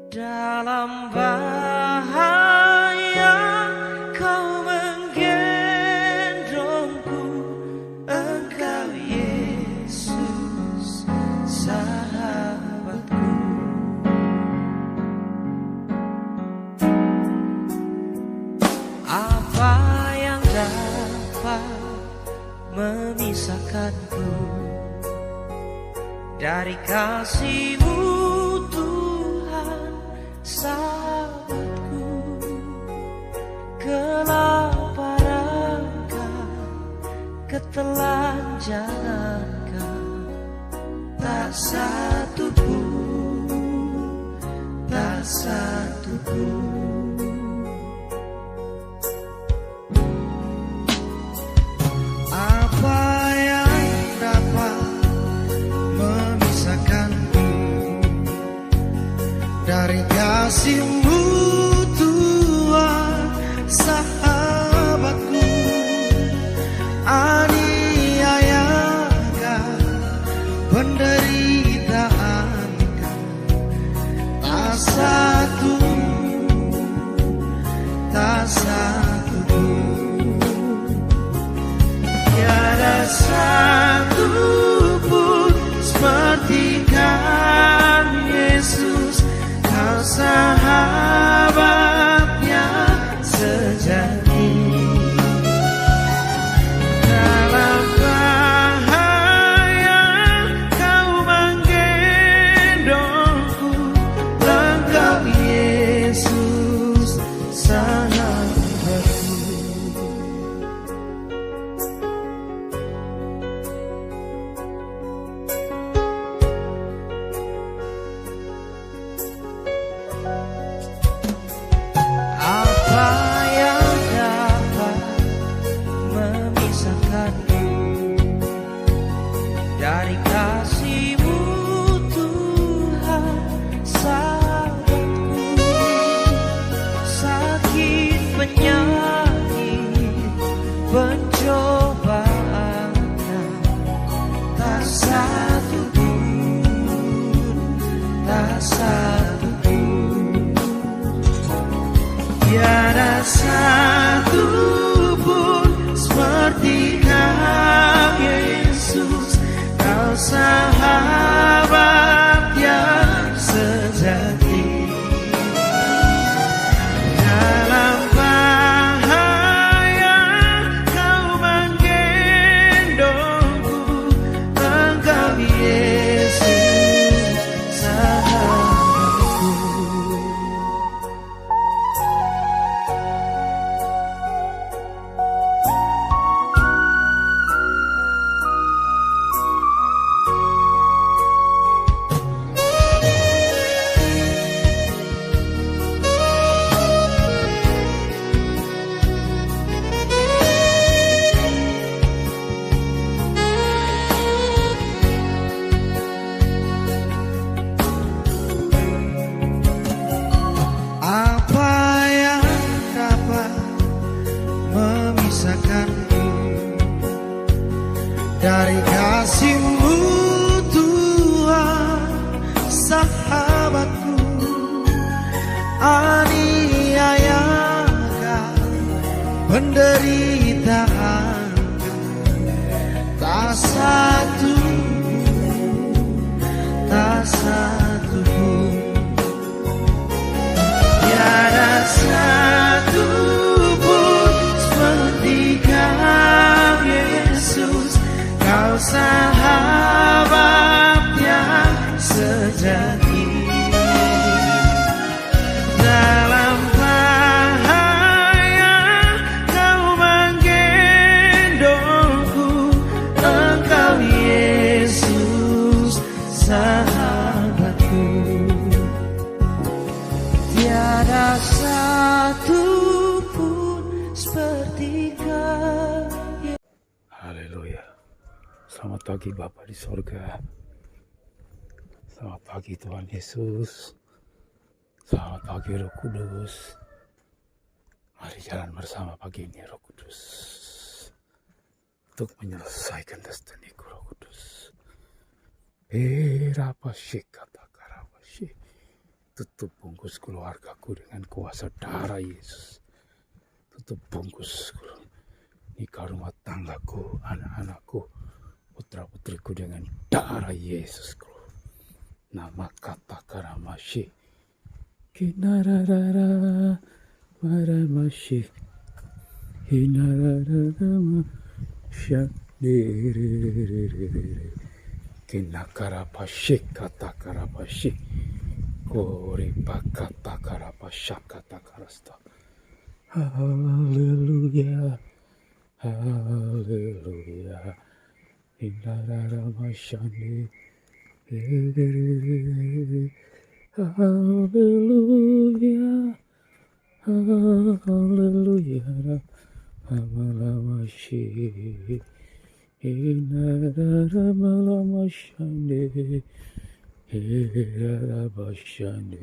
Dalam bahaya kau menggendongku, Engkau Yesus sahabatku. Apa yang dapat memisahkanku dari kasih-Mu Tuhan sahabatku? Kelaparan, ketelanjangan, tak satu pun, tak satu pun. Apa yang dapat memisahkanku dari kasih-Mu Tuhan sahabatku? Aniayakan, penderitaankan, tak satu, tak satu pun. Tiada satu pun seperti Kau Yesus, Kau sahabatnya sejati. Dalam bahaya Kau menggendongku, Engkau Yesus sahabatku. Apa yang dapat memisahkanku dari kasih-Mu Tuhan sahabatku? Sakit, penyakit, pencobaan, tak satu pun, tak satu pun. Tiada satu pun seperti Kau Yesus, Kau sahabat yang sejati. Dalam bahaya Kau menggendongku, Engkau Yesus sahabatku. Apa yang dapat memisahkanku dari kasih-Mu Tuhan sahabatku? Aniayakan, penderitaan, tak satu, tak satu pun. Tiada satu pun seperti Kau Yesus, Kau sahabat yang sejati. Dalam bahaya Kau menggendongku, Engkau Yesus sahabatku. Tiada satu pun seperti Kau. Haleluya. Selamat pagi Bapa di sorga. Selamat pagi Tuhan Yesus. Selamat pagi Roh Kudus. Mari jalan bersama pagi ini Roh Kudus, untuk menyelesaikan destiniku Roh Kudus. Erapashe katakarapashe. Tutup bungkus keluargaku dengan kuasa darah Yesus. Tutup bungkus nikah rumah tanggaku, anak-anakku, putra-putriku dengan darah Yesus. Nama kata karamashi. Kinararara maramashi. Hinararara shandiriri. Kinakarapashi kata karapashi. Kori bakata karapasha kata karasta. Hallelujah. Hallelujah. Hinararamashandiriri. Hallelujah, hallelujah, Hamalamashi, Hinaramalamashande, Hirabashande,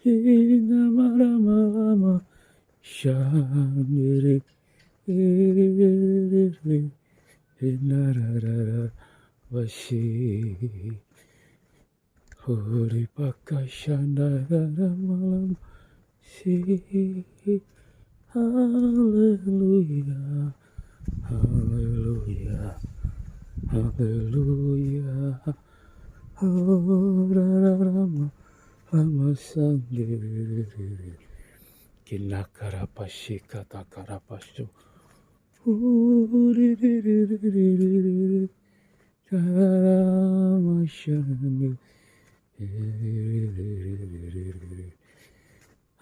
Hinamaramalama, Shandere, Hinarara, Vashi. Holy Bakashandara Malam Si. Hallelujah, Hallelujah, Hallelujah. Oh, Rama, Rama Sandiri. Kinakarapashi Katakarapashu. Rama Shandiri.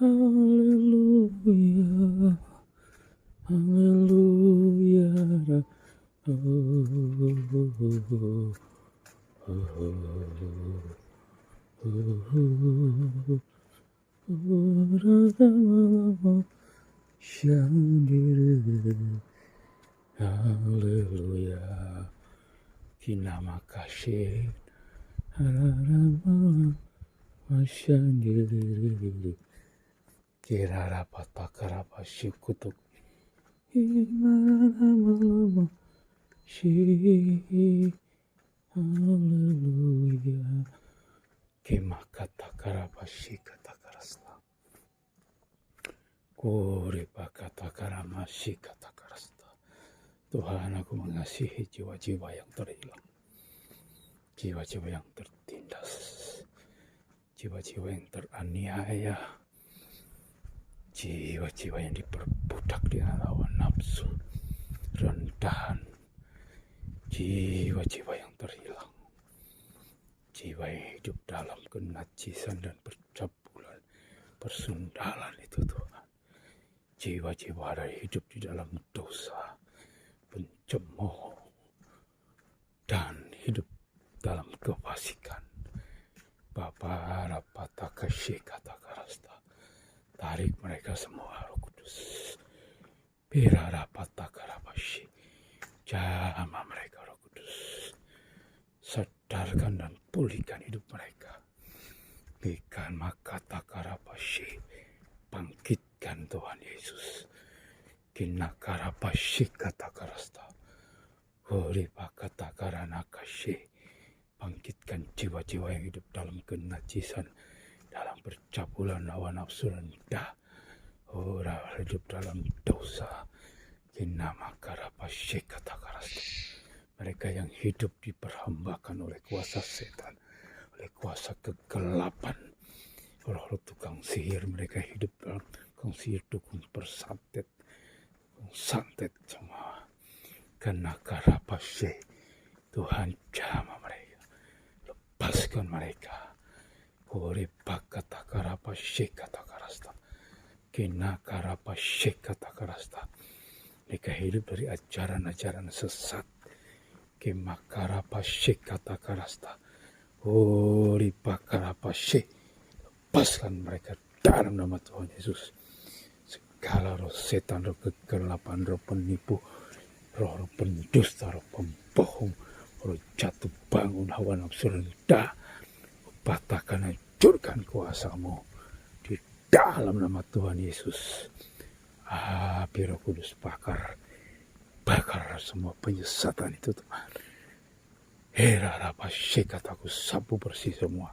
Hallelujah, hallelujah, hallelujah, Kinamakashe. Mashandiri kirara patakara pashikutuk imarama shi. Hallelujah. Kimakatakara pashikatakarasta. Kore pakatakara mashikatakarasta. Tuhan, aku mengasihi jiwa-jiwa yang terhilang, jiwa-jiwa yang tertindas, jiwa-jiwa yang teraniaya, jiwa-jiwa yang diperbudak dengan hawa nafsu, rendahan, jiwa-jiwa yang terhilang, jiwa yang hidup dalam kenajisan dan percabulan, persundalan itu Tuhan. Jiwa-jiwa ada hidup di dalam dosa, pencemooh, dan hidup dalam kefasikan. Bapa rapatakashi katakarasta. Tarik mereka semua, Roh Kudus. Pira rapatakarapashi. Jamah mereka, Roh Kudus. Sadarkan dan pulihkan hidup mereka. Ikan makatakarapashi. Bangkitkan Tuhan Yesus. Kinakarapashi katakarasta. Horipakatakaranakashi. Bangkitkan jiwa-jiwa yang hidup dalam kenajisan, dalam percabulan hawa nafsu rendah, orang hidup dalam dosa. Kinamakarapashe katakarasta. Mereka yang hidup diperhambakan oleh kuasa setan, oleh kuasa kegelapan, roh-roh tukang sihir. Mereka hidup dalam tukang sihir, dukun persantet, santet semua. Kanakarapashe. Tuhan jamah mereka, lepaskan mereka. Horipakatakarapashe katakarasta. Kinakarapashe katakarasta. Mereka hidup dari ajaran-ajaran sesat. Kimakarapashe katakarasta. Horipakarapashe. Lepaskan mereka dalam nama Tuhan Yesus. Segala roh setan, roh kegelapan, roh penipu, roh pendusta, roh pembohong, roh jatuh bangun, hawa nafsu rendah, patahkan, hancurkan kuasamu di dalam nama Tuhan Yesus. Api Roh Kudus bakar semua penyesatan itu Tuhan. Hera rapa kataku sapu bersih semua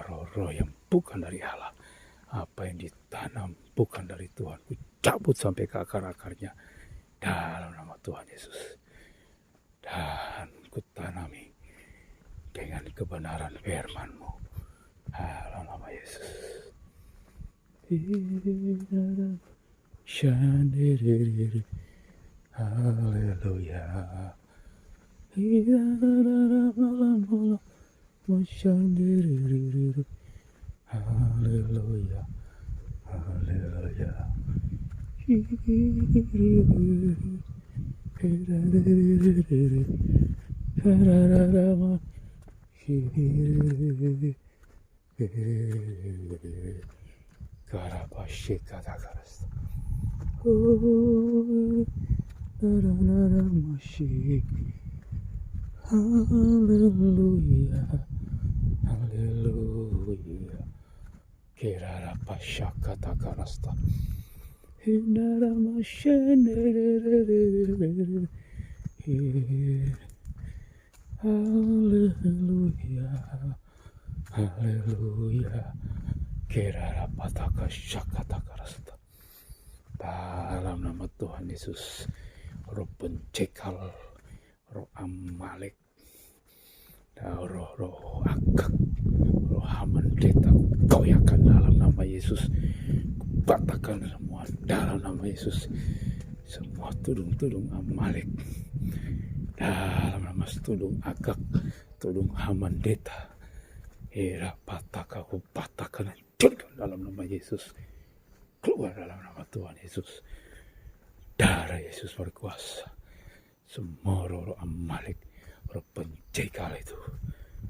roh-roh yang bukan dari Allah. Apa yang ditanam bukan dari Tuhan, ku cabut sampai ke akar-akarnya dalam nama Tuhan Yesus. Dan ku tanami dengan kebenaran firman-Mu dalam nama Yesus. Haleluya. Haleluya. Haleluya. Haleluya. Haleluya. Kirara pasyaka takarasta. Hinara mashenere. Haleluya. Haleluya. Kirara pataka syaka takarasta. Dalam nama Tuhan Yesus, roh pencekal, roh Amalek, roh Agag, roh Hamandeta, goyahkan dalam nama Yesus. Patahkan semua dalam nama Yesus. Semua tudung-tudung Amalek, dalam nama tudung Agag, tudung Hamandeta, era patahkan, aku patahkan, hancurkan dalam nama Yesus. Keluar dalam nama Tuhan Yesus. Darah Yesus berkuasa. Semua roh Amalek, roh pencekal itu,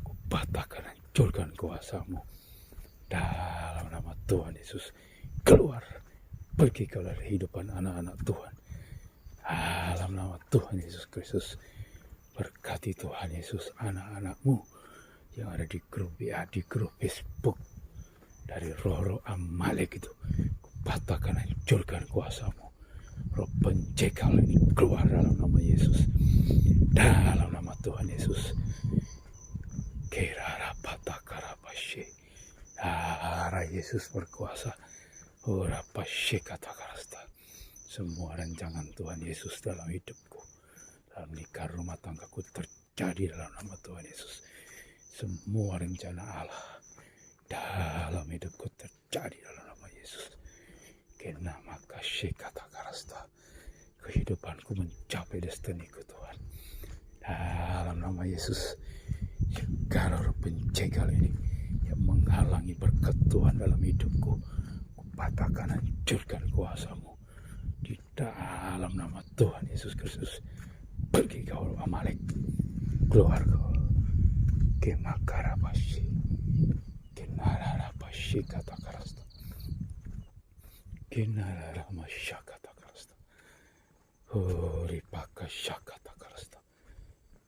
ku patahkan, hancurkan kuasamu dalam nama Tuhan Yesus. Keluar, pergi ke kehidupan anak-anak Tuhan dalam nama Tuhan Yesus Kristus. Berkati Tuhan Yesus anak-anakmu yang ada di grup WA, di grup Facebook, dari roh-roh Amalek itu, ku patahkan, hancurkan kuasamu. Roh pencekal ini keluar dalam nama Yesus. Dalam nama Tuhan Yesus. Kirara patakarapashe. Darah Yesus berkuasa. Urapashe katakarasta. Semua rancangan Tuhan Yesus dalam hidupku, dalam nikah rumah tanggaku terjadi dalam nama Tuhan Yesus. Semua rencana Allah dalam hidupku terjadi dalam nama Yesus. Kena maka kata karasta. Kehidupanku mencapai destiniku Tuhan. Dalam nama Yesus. Segala roh pencekal ini yang menghalangi berkat Tuhan dalam hidupku, kupatahkan, hancurkan kuasamu. Di dalam nama Tuhan Yesus Kristus. Pergi kau Amalek. Keluar kau. Kemakarapashi. Kenararapashi kata karasta. Kinara masyakata karasta. Ripaka syakata karasta.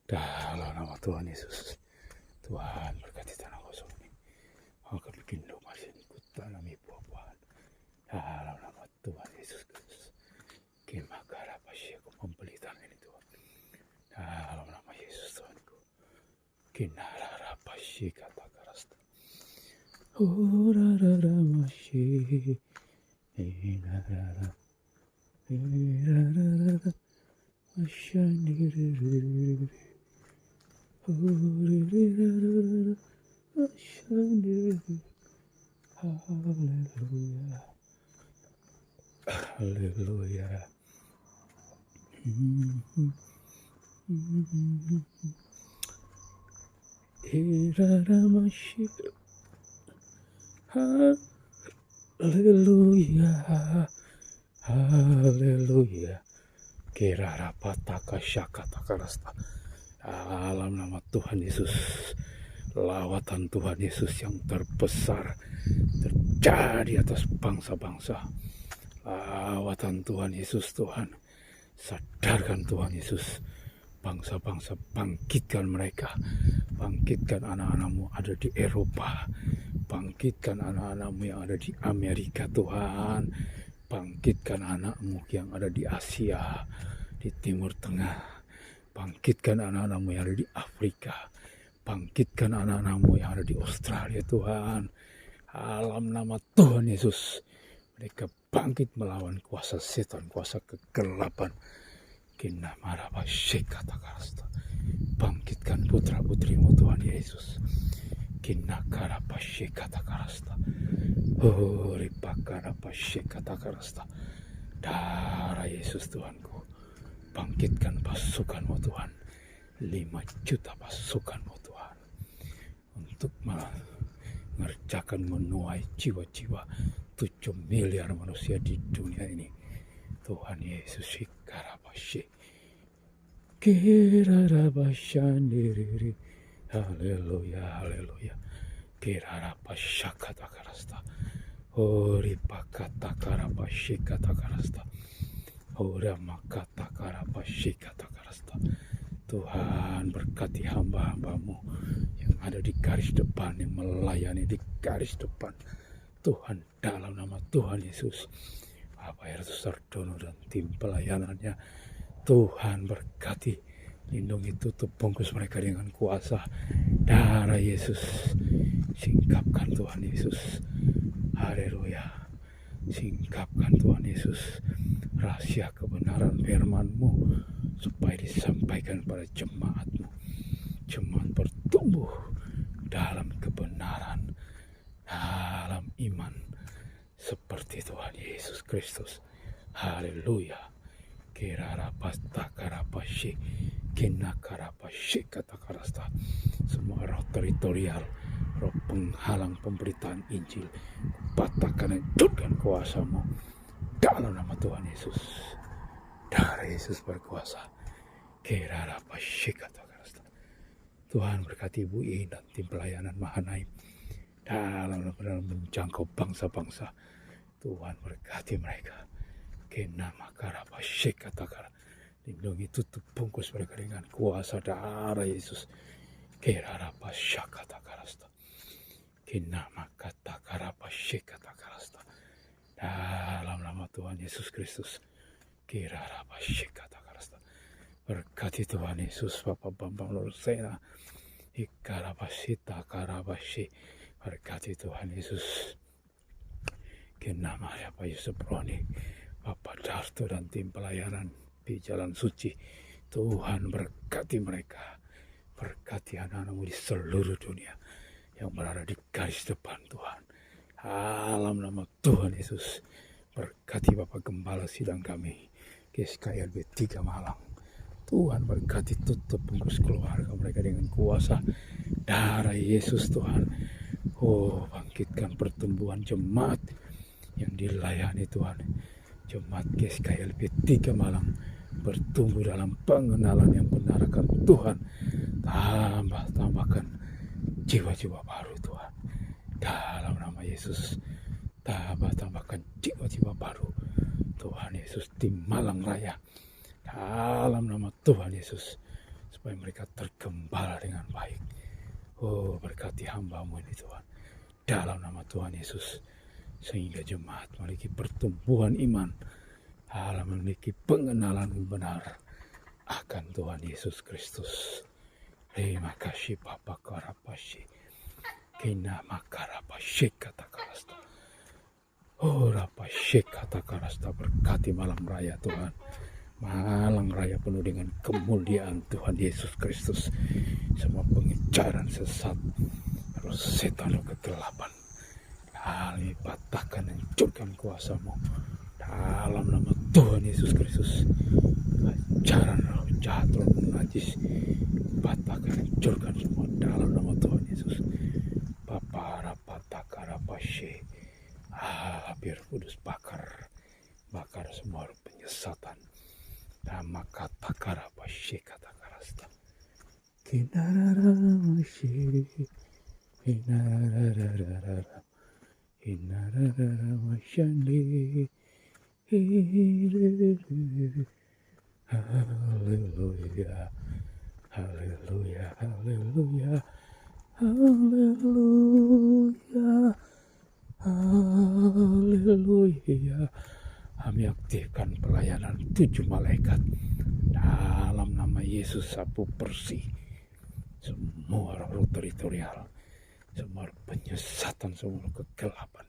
Dalam nama Tuhan Yesus. Tuhan berkati tanah kosong ini. Akan bikin rumah sini ku tanami buah-buahan. Dalam nama Tuhan Yesus Kristus. Kimakara pasti aku membeli tanah ini Tuhan. Dalam nama Yesus Tuhanku. Kinara pasti kata karasta. Rara masih. Haleluya. Haleluya. Haleluya. Kirara pataka syakata karasta. Dalam nama Tuhan Yesus. Lawatan Tuhan Yesus yang terbesar terjadi atas bangsa-bangsa. Lawatan Tuhan Yesus Tuhan. Sadarkan Tuhan Yesus. Bangsa-bangsa bangkitkan mereka. Bangkitkan anak-anakmu ada di Eropa. Bangkitkan anak-anakmu yang ada di Amerika Tuhan. Bangkitkan anakmu yang ada di Asia, di Timur Tengah. Bangkitkan anak-anakmu yang ada di Afrika. Bangkitkan anak-anakmu yang ada di Australia Tuhan. Dalam nama Tuhan Yesus. Mereka bangkit melawan kuasa setan, kuasa kegelapan. Kina maraba shekata karasta. Bangkitkan putra-putrimu Tuhan Yesus. Kina karapa shekata karasta. Oh, ripakarapa shekata karasta. Darah Yesus Tuhanku. Bangkitkan pasukanmu Tuhan. 5 juta pasukanmu Tuhan. Untuk mengerjakan menuai jiwa-jiwa 7 miliar manusia di dunia ini. Tuhan Yesus ikarabashe. Kirarabashandiri. Haleluya, haleluya. Kirarabashakata karasta. Ori pakata karabashe kata karasta. Ora makata karabashe kata karasta. Tuhan berkati hamba-hambamu yang ada di garis depan, yang melayani di garis depan. Tuhan, dalam nama Tuhan Yesus, Bapak Hertus Sardono dan tim pelayanannya, Tuhan berkati, lindungi, tutup bungkus mereka dengan kuasa darah Yesus. Singkapkan Tuhan Yesus, haleluya. Singkapkan Tuhan Yesus rahasia kebenaran firman-Mu supaya disampaikan pada jemaat-Mu. Jemaat bertumbuh dalam kebenaran, dalam iman seperti Tuhan Yesus Kristus. Haleluya. Kirarapasta karapashi, kinakarapashi kata karasta. Semua roh teritorial, roh penghalang pemberitaan Injil, patahkan dan hancurkan kuasa-Mu dalam nama Tuhan Yesus. Darah Yesus berkuasa. Kirarapashi kata karasta. Tuhan berkati Ibu I dan tim pelayanan Mahanaim dalam menjangkau bangsa-bangsa. Tuhan berkati mereka. Kenama karabashe katakara. Lindungi, tutup bungkus mereka dengan kuasa darah Yesus. Kerarabasha katakarasta. Kenama katakarabashe katakarasta. Dalam nama Tuhan Yesus Kristus. Kerarabashe katakarasta. Berkati Tuhan Yesus, Bapak Bambang Lorsena. Ikarabasita karabashe. Berkati Tuhan Yesus. Kenama ya Pak Yusuf Roni, Bapak Darto dan tim pelayanan di Jalan Suci. Tuhan berkati mereka. Berkati anak-anakmu di seluruh dunia yang berada di garis depan Tuhan. Dalam nama Tuhan Yesus. Berkati Bapak Gembala sidang kami GSKLB 3 Malang. Tuhan berkati, tutup bungkus keluarga mereka dengan kuasa darah Yesus Tuhan. Oh, bangkitkan pertumbuhan jemaat yang dilayani Tuhan. Jemaat GSKLB 3 Malang bertumbuh dalam pengenalan yang benar akan Tuhan. Tambahkan jiwa-jiwa baru Tuhan. Dalam nama Yesus. Tambahkan jiwa-jiwa baru Tuhan Yesus di Malang Raya. Dalam nama Tuhan Yesus. Supaya mereka tergembala dengan baik. Oh, berkati hamba-Mu ini Tuhan. Dalam nama Tuhan Yesus. Sehingga jemaat memiliki pertumbuhan iman, memiliki pengenalan benar akan Tuhan Yesus Kristus. Terima kasih Bapak Karapashi. Kina makarapashi kata karasta. Oh rapashi kata karasta. Berkati malam raya Tuhan. Malam raya penuh dengan kemuliaan Tuhan Yesus Kristus. Semua pengejaran sesat, terus setan dan kegelapan, kami patahkan dan hancurkan kuasa-Mu dalam nama Tuhan Yesus Kristus. Ajaran roh jahat, roh najis, patahkan dan hancurkan semua dalam nama Tuhan Yesus. Bapa rapatakarapashi, biar kudus bakar semua roh penyesatan. Nama kata karapashi kata karasta. Kinararamashi, kinarararara. Inarararamashandi. Haleluya, haleluya, haleluya, haleluya, haleluya. Kami aktifkan pelayanan 7 malaikat dalam nama Yesus sapu bersih semua roh teritorial, semua penyesatan, semua kegelapan.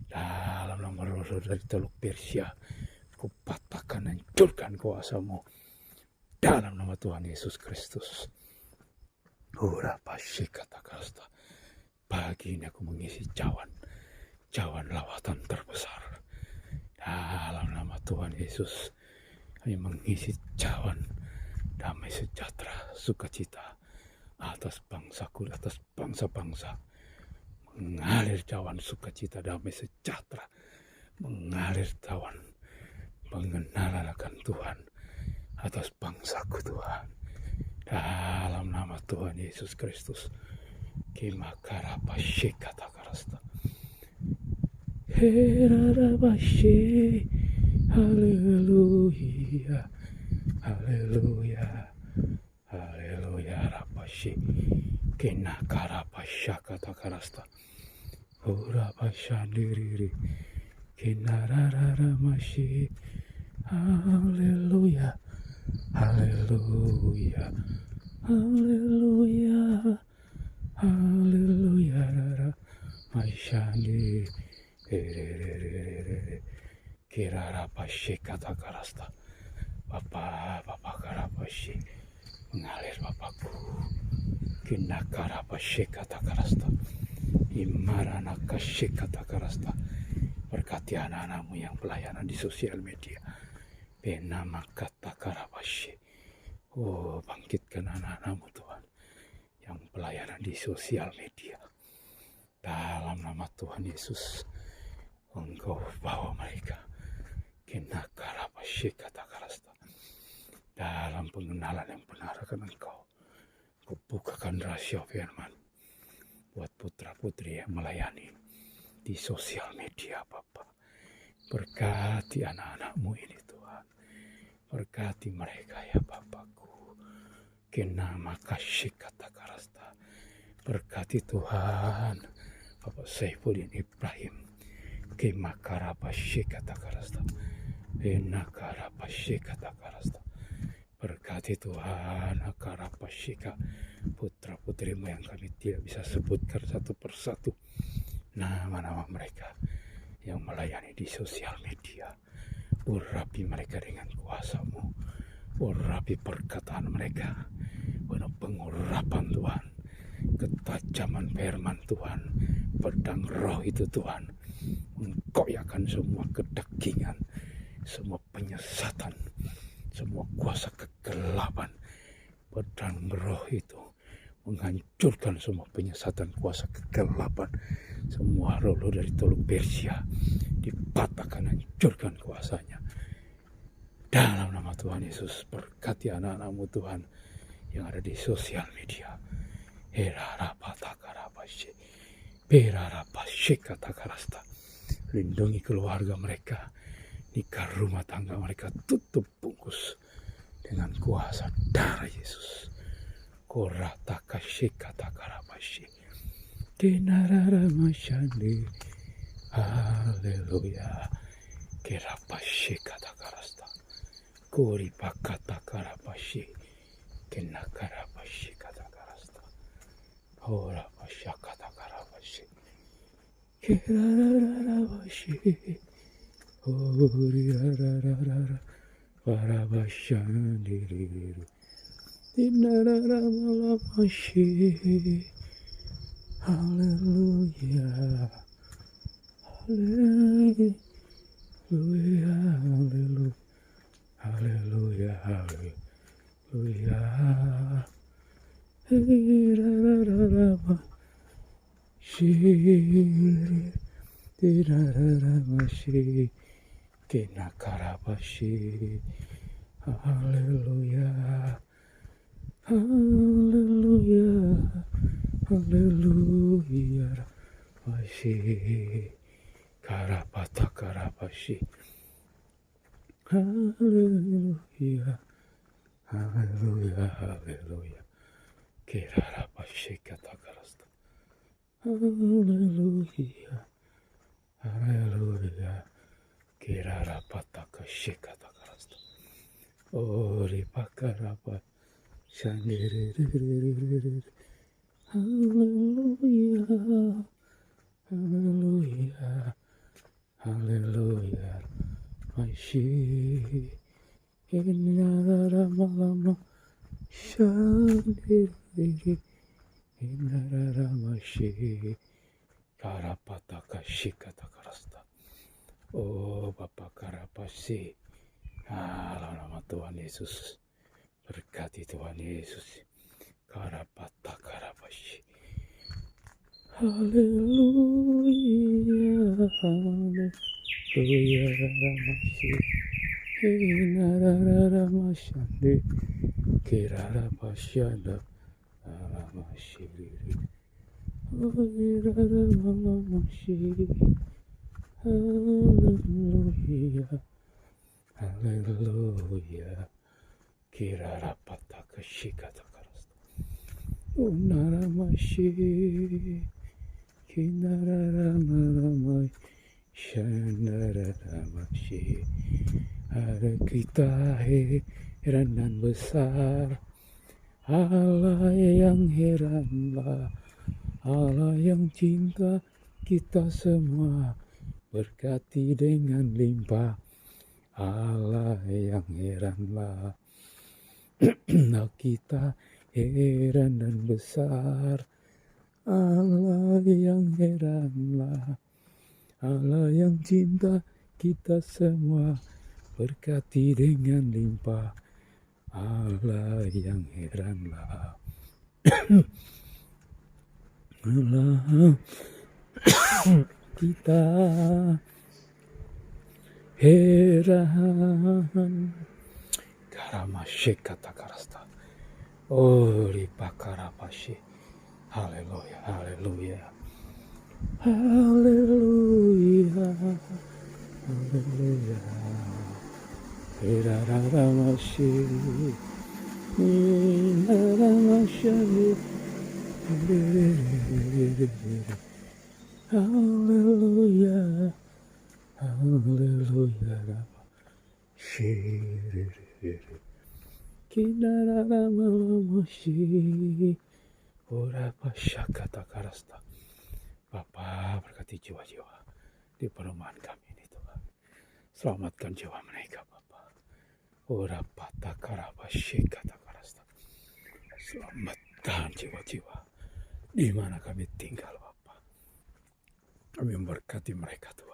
Dalam nama roh dari Teluk Persia, ku patahkan, hancurkan kuasamu dalam nama Tuhan Yesus Kristus. Ura pasti kata kasta. Pagi ini aku mengisi cawan lawatan terbesar dalam nama Tuhan Yesus. Kami mengisi cawan damai sejahtera, sukacita atas bangsaku, atas bangsa-bangsa. Mengalir cawan sukacita, damai sejahtera, mengalir cawan pengenalan akan Tuhan atas bangsaku Tuhan. Dalam nama Tuhan Yesus Kristus. Kimakarabashi kata karasta. Herarabashi. Haleluya. Haleluya. Haleluya rabashi. Kinakarabasha kata karasta. Urabashandiriri. Kinarararamashi. Haleluya. Haleluya. Haleluya. Haleluya. Maishani. Kirarabashi kata karasta. Bapak karabashi. Mengalir Bapakku. Kinakarabashi kata karasta. Imaranakashi kata karasta. Berkati anak-anakmu yang pelayanan di sosial media. Benama kata karabashi. Oh, bangkitkan anak-anakmu Tuhan yang pelayanan di sosial media. Dalam nama Tuhan Yesus, Engkau bawa mereka kinakarabashi kata karasta. Dalam pengenalan yang benar akan Engkau, kubukakan rahasia firman buat putra-putri yang melayani di sosial media Bapa. Berkati anak-anakmu ini Tuhan. Berkati mereka ya Bapakku. Kinama kasih kata karasta. Berkati Tuhan Bapak Saifuddin Ibrahim. Kimakarabashi kata karasta. Enakarabashi kata karasta. Berkati Tuhan Akarabashika, putra-putrimu yang kami tidak bisa sebutkan satu persatu nama-nama mereka yang melayani di sosial media. Urapi mereka dengan kuasa-Mu, urapi perkataan mereka, penuh pengurapan Tuhan, ketajaman firman Tuhan, pedang roh itu Tuhan, mengkoyakkan semua kedagingan, semua penyesatan, semua kuasa kegelapan. Pedang roh itu menghancurkan semua penyesatan, kuasa kegelapan. Semua roh dari Teluk Persia dipatahkan, hancurkan kuasanya. Dalam nama Tuhan Yesus, berkati anak-anakmu Tuhan yang ada di sosial media. Herarapatagarabashi, berarabashi katakarasta. Lindungi keluarga mereka, nikah rumah tangga mereka, tutup bungkus dengan kuasa darah Yesus. Koratakashi katakarabashi. Kinararamashandi. Haleluya. Kirabashi katakarasta. Kuripakatakarabashi. Kinakarabashi katakarasta. Horabasha katakarabashi. Kirarabashi. Orirararara. Varabashandiriru. Dinararamalabashi. Hallelujah. Hallelujah. Hallelujah. Hallelujah. Hallelujah. Shiri. Diraramashi. Kinakarabashi. Hallelujah. Hallelujah. Hallelujah. Bashi. Karapata karabashi. Hallelujah. Hallelujah. Hallelujah. Kirarabashi katakarasta. Hallelujah. Hallelujah. Kirarapata kashi katakarasta. Ori pakarapa shandiri. Hallelujah, hallelujah, hallelujah. Mashi inara malama shandiri inara mashi karapata kashikata karasta. Oh Bapa karapasi. Dalam nama Tuhan Yesus, berkati Tuhan Yesus. Karapata karapashi. Haleluya, haleluya, ramashi. Hinarararamashande, kirarapasyanda, ramashi. Hirararamamashi. Haleluya. Haleluya, kirarapata kashikata karasta. Unaramashi, kinarararamai, shanararamashi. Ada kita heran besar, Allah yang heranlah, Allah yang cinta kita semua, berkati dengan limpah. Allah yang heranlah, kita heran dan besar. Allah yang heranlah, Allah yang cinta kita semua, berkati dengan limpah. Allah yang heranlah, Allah kita heran. Karamashi kata karasta. Oh ripakarapashi. Haleluya, haleluya, haleluya, haleluya. Hiraramashi, hiraramashi. Haleluya. Haleluya, shiri, kinaramashi, ora pasyakata karasta. Bapa berkati jiwa-jiwa di perumahan kami ini Tuhan. Selamatkan jiwa mereka Bapa. Ora patakarapasyakata karasta. Selamatkan jiwa-jiwa di mana kami tinggal Bapa. Kami memberkati mereka Tuhan.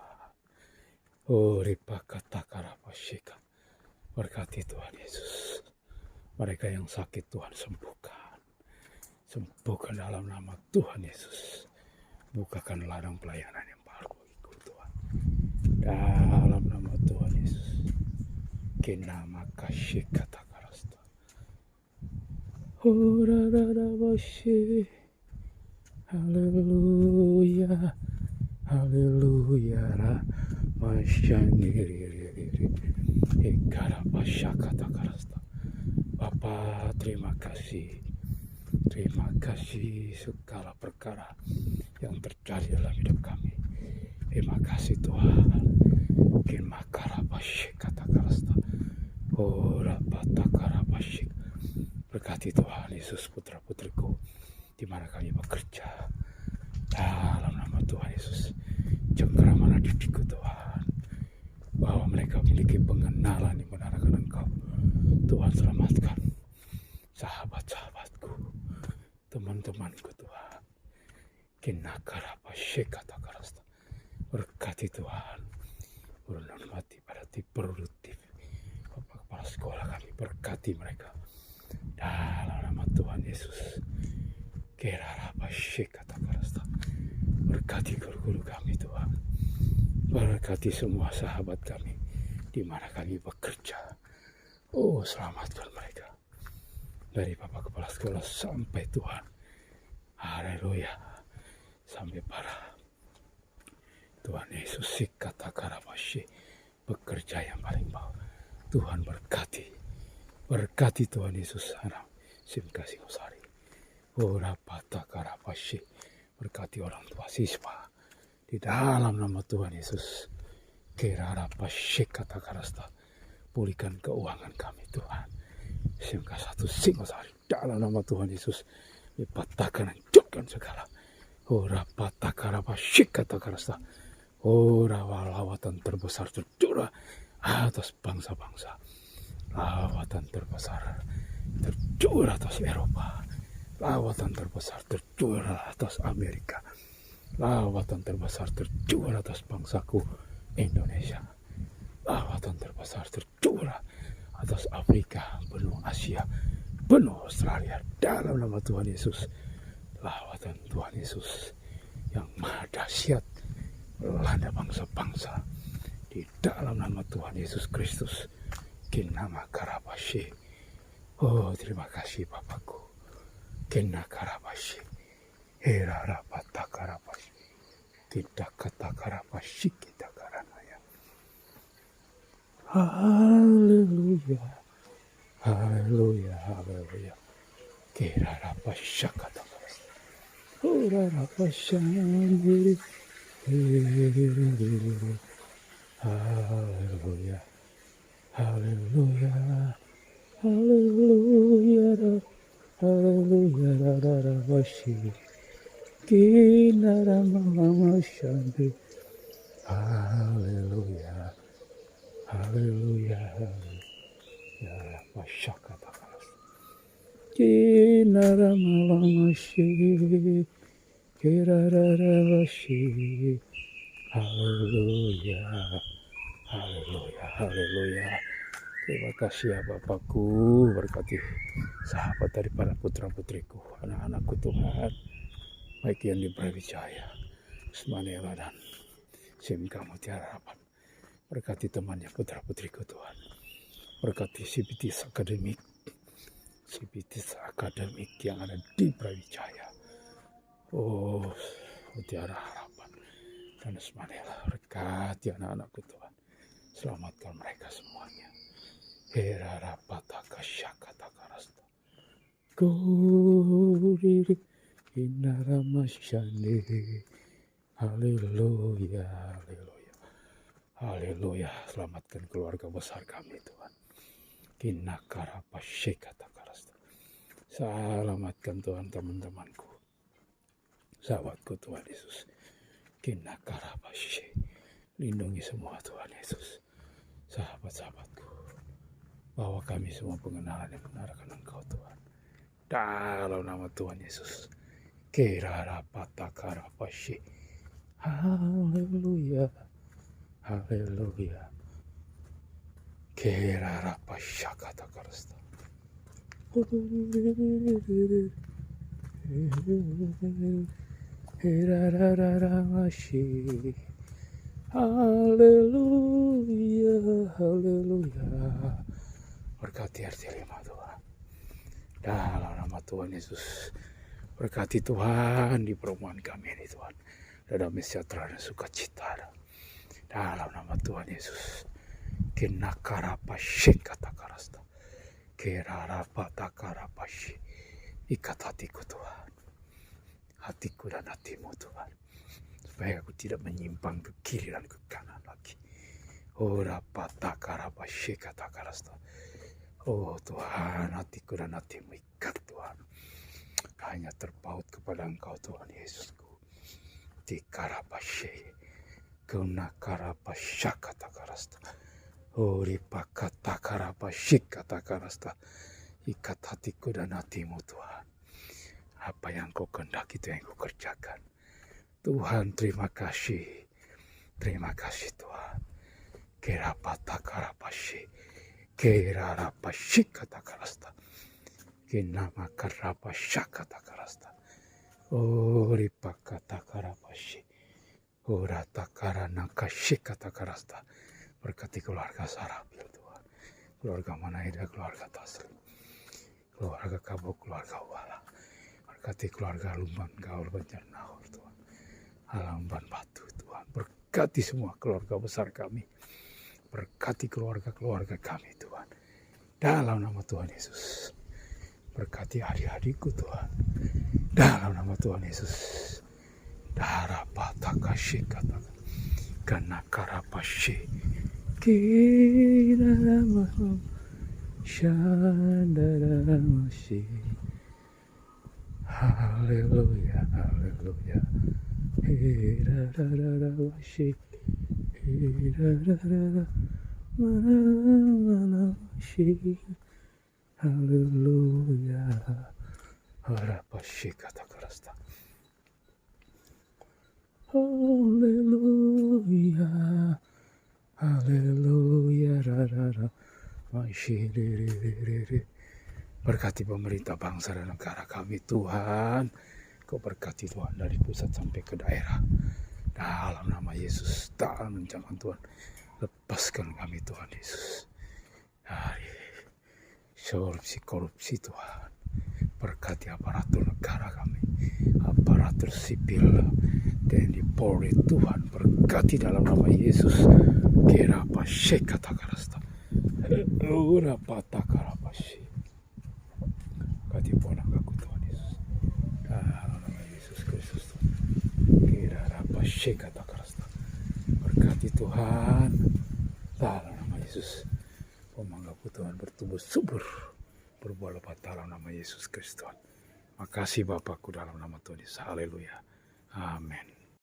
Oh ripakatakarapashika. Berkati Tuhan Yesus. Mereka yang sakit Tuhan sembuhkan. Sembuhkan dalam nama Tuhan Yesus. Bukakan ladang pelayanan yang baru bagiku Tuhan. Dalam nama Tuhan Yesus. Kinama kashikata karasta. Oh rarabashi. Haleluya. Haleluya. Masyaniri Ikarapashakata karasta. Bapa terima kasih segala perkara yang terjadi dalam hidup kami. Terima kasih Tuhan. Kimakarapashikata karasta. Ora patakarapashik. Berkati Tuhan Yesus putra putriku di mana kami bekerja. Dalam nama Tuhan Yesus. Cengkeraman adikku Tuhan, bahwa mereka memiliki pengenalan yang benar akan Engkau. Tuhan selamatkan sahabat-sahabatku, teman-temanku Tuhan. Kinakarapashikata karasta. Berkati Tuhan, berhormati pada produktif. Bapak kepala sekolah kami berkati mereka. Dalam nama Tuhan Yesus. Kirarapashikata karasta. Berkati guru-guru kami Tuhan. Berkati semua sahabat kami di mana kami bekerja. Oh selamatkan mereka. Dari Bapak Kepala Sekolah sampai Tuhan. Haleluya. Sampai para Tuhan Yesus kata karabashi. Bekerja yang paling bawah. Tuhan berkati. Berkati Tuhan Yesus. Simka Singosari. Ora pata karabashi. Berkati orang tua siswa di dalam nama Tuhan Yesus. Kirarapashi kata karasta. Pulihkan keuangan kami Tuhan. Sehingga satu Singosari dalam nama Tuhan Yesus. Dipatahkan, hancurkan segala. Ora patakarapa shikatakarasta. Ora lawatan terbesar tercurah atas bangsa-bangsa. Lawatan terbesar tercurah atas Eropa. Lawatan terbesar tercurah atas Amerika. Lawatan terbesar tercurah atas bangsaku Indonesia. Lawatan terbesar tercurah atas Afrika, benua Asia, benua Australia. Dalam nama Tuhan Yesus. Lawatan Tuhan Yesus yang maha dahsyat melanda bangsa-bangsa. Di dalam nama Tuhan Yesus Kristus. Kinama Karabashi. Oh, terima kasih Bapakku. Kena Karabashi. Hera rapata Karabashi. Kita kata Karabashi kita karanaya. Haleluya. Haleluya. Haleluya. Kera rapasha kata Karabashi. Ora rapasha. Haleluya. Haleluya. Haleluya. Haleluya. Rabashi. Kinara mama shanti. Haleluya. Haleluya. Ya Rabashaka takaras. Kinara mama shi. Kirarabashi. Haleluya. Haleluya. Haleluya. Terima kasih ya Bapakku, berkati sahabat daripada putra-putriku, anak-anakku Tuhan, baik yang di Brawijaya, Semanela dan Simka Mutiara Harapan. Berkati temannya putra-putriku Tuhan. Berkati CBTS Akademik yang ada di Brawijaya. Oh, Mutiara Harapan dan Semanela. Berkati anak-anakku Tuhan. Selamatkan mereka semuanya. Hera rapataka syakata karasta. Goriri inaramasyane. Haleluya, haleluya. Haleluya, selamatkan keluarga besar kami Tuhan. Kinakarapashekata karasta. Selamatkan Tuhan teman-temanku. Sahabatku Tuhan Yesus. Kinakarapashe. Lindungi semua Tuhan Yesus. Sahabat-sahabatku. Bahwa kami semua pengenalan yang benar akan Engkau Tuhan. Dalam nama Tuhan Yesus. Kirarapatakarapashe. Haleluya. Haleluya. Kirarapashakatakarasta. Kirarararamashi. Haleluya. Haleluya. Berkati RT 5 Tuhan. Dalam nama Tuhan Yesus. Berkati Tuhan di perumahan kami ini Tuhan. Damai sejahtera dan sukacita. Dalam nama Tuhan Yesus. Kinakarapashe katakarasta. Kirarapatakarapashi. Ikat hatiku Tuhan. Hatiku dan hatimu Tuhan. Supaya aku tidak menyimpang ke kiri dan ke kanan lagi. Ora patakarapashe katakarasta. Oh Tuhan, hatiku dan hatimu ikat Tuhan. Hanya terpaut kepada Engkau Tuhan Yesusku. Tikarapashe. Gunakarapasha katakarasta. Oripakatakarapashe katakarasta. Ikat hatiku dan hatimu Tuhan. Apa yang Kau kehendaki itu yang Kau kerjakan. Tuhan terima kasih. Terima kasih Tuhan. Kirapatakarapashe. Kirarapashi katakarasta. Kinamakarapasha katakarasta. Oripakatakarapashi. Oratakaranakashi katakarasta. Berkati keluarga Sarabil Tuhan. Keluarga Manaida, keluarga Taslim. Keluarga Kabo, keluarga Wala. Berkati keluarga Lumban Gaul Banjarnahor Tuhan. Alamban Batu Tuhan. Berkati semua keluarga besar kami. Berkati keluarga-keluarga kami Tuhan. Dalam nama Tuhan Yesus. Berkati adik-adikku Tuhan. Dalam nama Tuhan Yesus. Darapatakashi katakan. Kanakarapashe. Kiraramaho Shandaramashi. Hallelujah, hallelujah. Hirarararashi. Hirarararashi. Hallelujah. Harapashi katakarasta. Hallelujah. Haleluya, rarara, masyiriri. Berkati pemerintah bangsa dan negara kami Tuhan. Kau berkati Tuhan dari pusat sampai ke daerah. Dalam nama Yesus, dalam ancaman Tuhan, lepaskan kami Tuhan Yesus dari korupsi Tuhan. Berkati aparatur negara kami, aparatur sipil, TNI Polri Tuhan, berkati dalam nama Yesus. Kira apa syek kata karasta, ura patah karapasi. Berkati ponak aku Tuhan Yesus, dalam nama Yesus Kristus. Kira apa syek kata karasta, berkati Tuhan dalam nama Yesus. Pemanggaku Tuhan bertumbuh subur, berbuah lebat dalam nama Yesus Kristus. Makasih Bapakku dalam nama Tuhan Yesus. Haleluya. Amin.